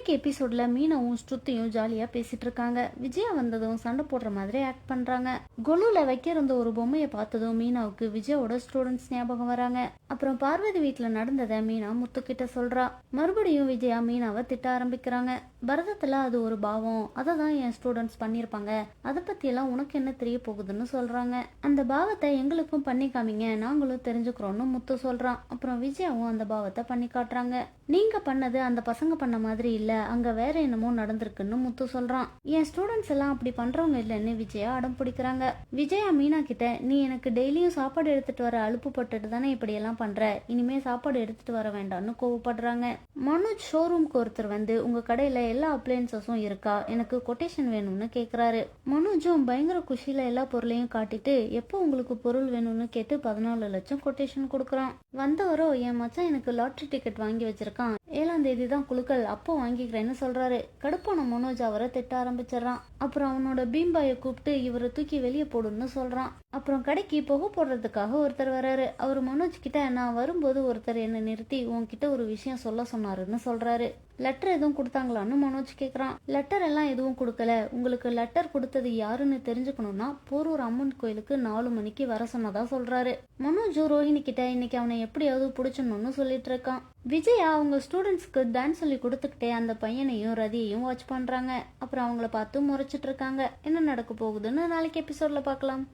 நாளைக்கு எபிசோட்ல மீனாவும் ஸ்ருத்தியும் ஜாலியா பேசிட்டு இருக்காங்க. விஜயா வந்ததும் சண்டை போடுற மாதிரி ஆக்ட் பண்றாங்க. கொலுல வைக்கிருந்த ஒரு பொம்மையை பார்த்ததும் மீனாவுக்கு விஜயாவோட ஸ்டூடெண்ட்ஸ் ஞாபகம் வராங்க. அப்புறம் பார்வதி வீட்டுல நடந்ததை மீனா முத்துக்கிட்ட சொல்றா. மறுபடியும் விஜயா மீனாவை திட்ட ஆரம்பிக்கிறாங்க. பரதத்துல அது ஒரு பாவம், அதை தான் என் ஸ்டூடெண்ட்ஸ் பண்ணிருப்பாங்க, அதை பத்தி எல்லாம் உனக்கு என்ன தெரிய போகுதுன்னு சொல்றாங்க. அந்த பாவத்தை எங்களுக்கும் பண்ணி காமிங்க, நாங்களும் தெரிஞ்சுக்கிறோம்னு முத்து சொல்றான். அப்புறம் விஜயாவும் அந்த பாவத்தை பண்ணி காட்டுறாங்க. நீங்க பண்ணது அந்த பசங்க பண்ண மாதிரி இல்ல, அங்க வேற என்னமோ நடந்திருக்குன்னு முத்து சொல்றான். என் ஸ்டூடெண்ட்ஸ் எல்லாம் அப்படி பண்றவங்க இல்லைன்னு விஜயா அடம் பிடிக்கிறாங்க. விஜயா மீனா கிட்ட, நீ எனக்கு டெய்லியும் சாப்பாடு எடுத்துட்டு வர அலுப்பு பட்டுட்டு தானே இப்படி எல்லாம் பண்ற, இனிமே சாப்பாடு எடுத்துட்டு வர வேண்டாம்னு கோவப்படுறாங்க. மனோஜ் ஷோரூம்க்கு ஒருத்தர் வந்து உங்க கடையில எல்லா அப்ளையன்சஸும் இருக்கா, எனக்கு கொட்டேஷன் வேணும்னு கேக்குறாரு. மனோஜும் பயங்கர குஷியில எல்லா பொருளையும் காட்டிட்டு எப்போ உங்களுக்கு பொருள் வேணும்னு கேட்டு 14 லட்சம் கொட்டேஷன் கொடுக்கறான். வந்தவரோ, என் மச்சான் எனக்கு லாட்டரி டிக்கெட் வாங்கி வச்சிருக்கான், 7ஆம் தேதி தான் குழுக்கள், அப்போ வாங்கிக்கிறேன்னு சொல்றாரு. கடுப்பான மனோஜ் அவரை திட்ட ஆரம்பிச்சிடறான். அப்புறம் அவனோட பீம்பாயை கூப்பிட்டு இவரை தூக்கி வெளியே போடுன்னு சொல்றான். அப்புறம் கடைக்கு புகை போடுறதுக்காக ஒருத்தர் வராரு. அவர் மனோஜ் கிட்ட, நான் வரும்போது ஒருத்தர் என்ன நிறுத்தி உன்கிட்ட ஒரு விஷயம் சொல்ல சொன்னாருன்னு சொல்றாரு. லெட்டர் எதுவும் கொடுத்தாங்களான்னு மனோஜ் கேக்குறான். லெட்டர் எல்லாம் எதுவும் கொடுக்கல, உங்களுக்கு லெட்டர் கொடுத்தது யாருன்னு தெரிஞ்சுக்கணும்னா போரூர் அம்மன் கோயிலுக்கு 4 மணிக்கு வர சொன்னதா சொல்றாரு. மனோஜ் ரோஹிணி கிட்ட இன்னைக்கு அவனை எப்படியாவது பிடிச்சணும்னு சொல்லிட்டு இருக்கான். விஜயா அவங்க ஸ்டூடெண்ட்ஸ்க்கு டான்ஸ் சொல்லி கொடுத்துக்கிட்டே அந்த பையனையும் ரதியையும் வாட்ச் பண்றாங்க. அப்புறம் அவங்கள பார்த்து முறைச்சிட்டு இருக்காங்க. என்ன நடக்க போகுதுன்னு நாளைக்கு எபிசோட்ல பார்க்கலாம்.